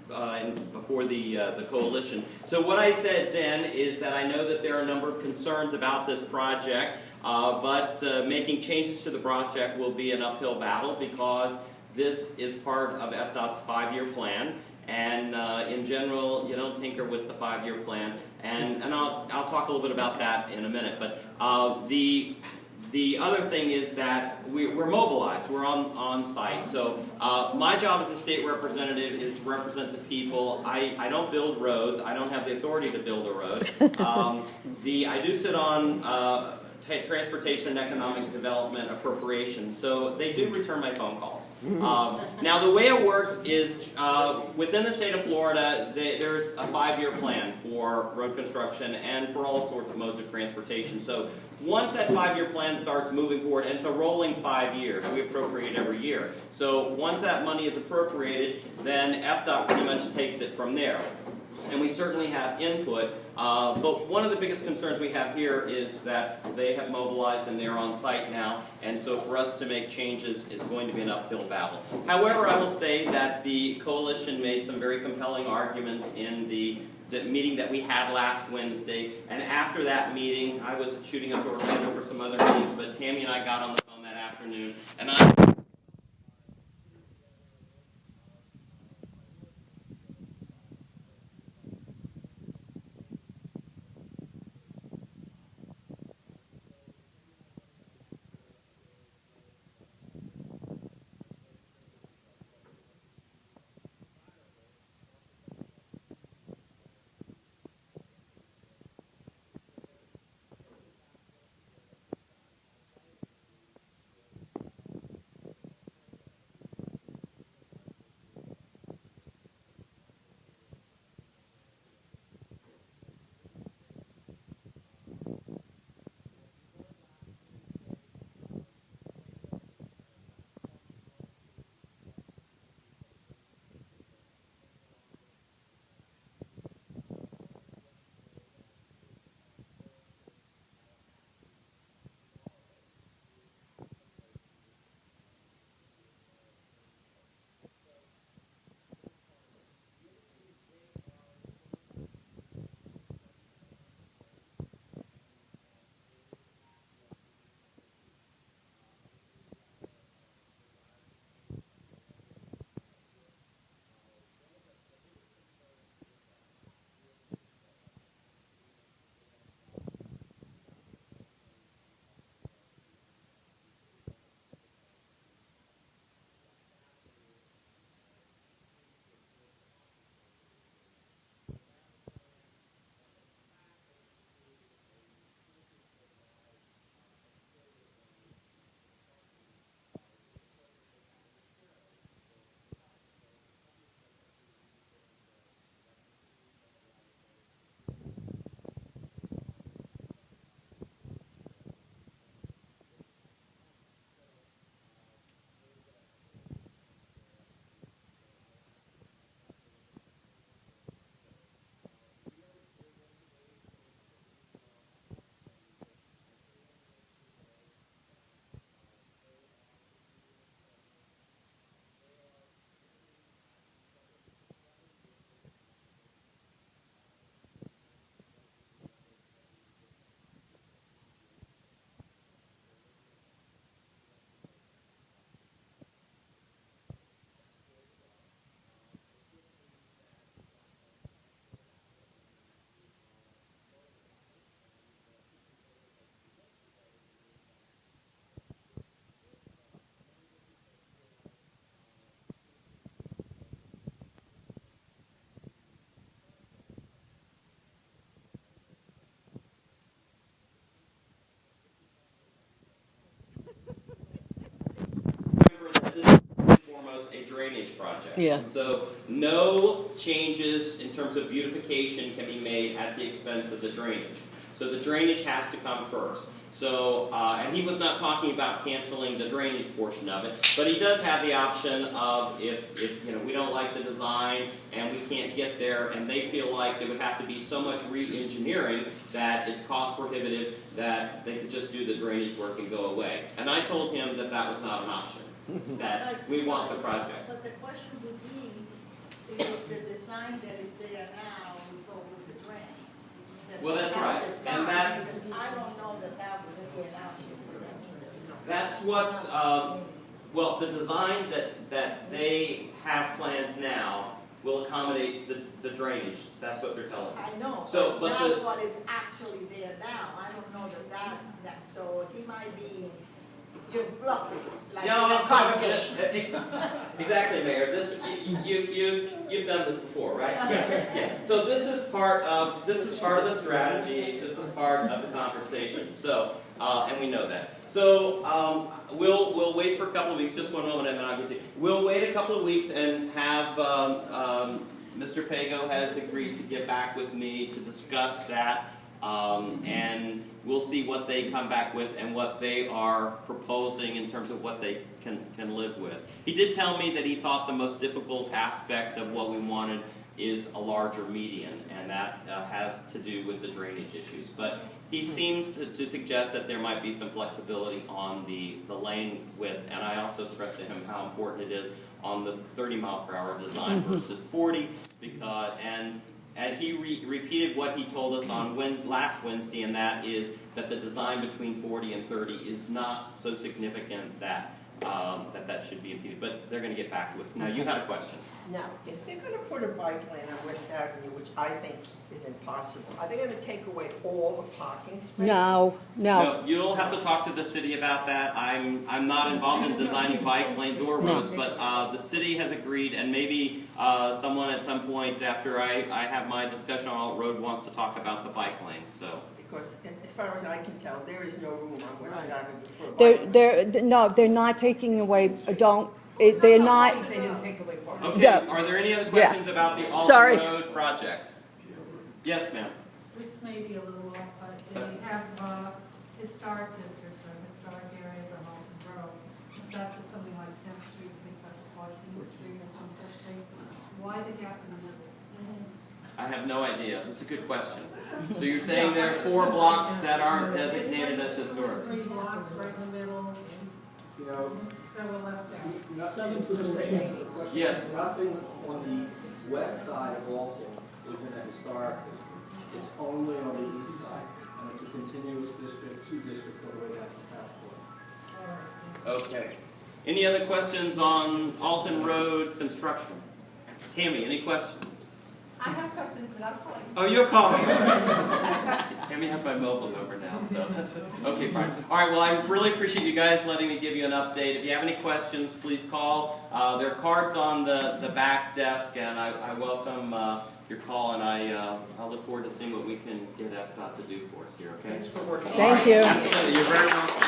before the coalition. So what I said then is that I know that there are a number of concerns about this project, but making changes to the project will be an uphill battle because this is part of FDOT's 5-year plan. And in general, you don't tinker with the 5-year plan. And I'll talk a little bit about that in a minute. But the other thing is that we're mobilized. We're on site. So my job as a state representative is to represent the people. I don't build roads. I don't have the authority to build a road. I do sit on Transportation and Economic Development Appropriations, so they do return my phone calls. Now the way it works is within the state of Florida there's a 5-year plan for road construction and for all sorts of modes of transportation. So once that 5-year plan starts moving forward, and it's a rolling 5 years, we appropriate every year. So once that money is appropriated, then FDOT pretty much takes it from there. And we certainly have input, but one of the biggest concerns we have here is that they have mobilized and they're on site now, and so for us to make changes is going to be an uphill battle. However, I will say that the coalition made some very compelling arguments in the meeting that we had last Wednesday, and after that meeting, I was shooting up to Orlando for some other meetings, but Tammy and I got on the phone that afternoon, and a drainage project. Yeah. So no changes in terms of beautification can be made at the expense of the drainage. So the drainage has to come first. So, and he was not talking about canceling the drainage portion of it, but he does have the option of if you know we don't like the design and we can't get there, and they feel like there would have to be so much re-engineering that it's cost prohibitive that they could just do the drainage work and go away. And I told him that that was not an option. That we want the project. But the question would be, is the design sign that is there now would go with the drain. Well, that's right, and that's... Because I don't know that would be an option for them. That's what, well, the design that they have planned now will accommodate the drainage. That's what they're telling me. I know, So, but but not what is actually there now. I don't know that, so he might be, you're bluffing. Like exactly, Mayor. This you've done this before, right? Yeah. So this is part of the strategy. This is part of the conversation. So and we know that. So we'll wait for a couple of weeks. Just one moment, and then I'll get to you. We'll wait a couple of weeks and have Mr. Pago has agreed to get back with me to discuss that. And we'll see what they come back with and what they are proposing in terms of what they can live with. He did tell me that he thought the most difficult aspect of what we wanted is a larger median, and that has to do with the drainage issues. But he seemed to suggest that there might be some flexibility on the lane width, and I also stressed to him how important it is on the 30-mile-per-hour design versus 40, because and he repeated what he told us on last Wednesday, and that is that the design between 40 and 30 is not so significant that that should be impeded. But they're going to get back to us. Now, you had a question. Now, if they're going to put a bike lane on West Avenue, which I think is impossible, are they going to take away all the parking spaces? No. No, you'll have to talk to the city about that. I'm not involved in designing bike lanes or roads, but the city has agreed, and maybe someone at some point after I have my discussion on Alton Road wants to talk about the bike lane. So. Because as far as I can tell, there is no room on West Avenue for a bike lane. No, they're not taking away, they're not, They didn't take away parking. Okay, Yeah. are there any other questions about the Alton Sorry. Road project? Yes, ma'am. This may be a little off, but they have historic districts or historic areas on Alton Road. It starts at something like 10th Street, picks up at 14th Street or some such thing. Why the gap in the middle? I have no idea. That's a good question. So you're saying there are 4 blocks that aren't designated as historic? 3 blocks right in the middle You know, that were left out. nothing, Yes. nothing on the west side of Alton is in a historic district. It's only on the east side, and it's a continuous district, 2 districts all the way down to Southport. Okay. Any other questions on Alton Road construction? Tammy, any questions? I have questions, but I'm calling. Oh, you're calling. Tammy has my mobile number now, so. Okay, fine. All right, well, I really appreciate you guys letting me give you an update. If you have any questions, please call. There are cards on the back desk, and I welcome your call, and I look forward to seeing what we can get FDOT to do for us here, okay? Thanks for working. thank you. Absolutely, you're very welcome.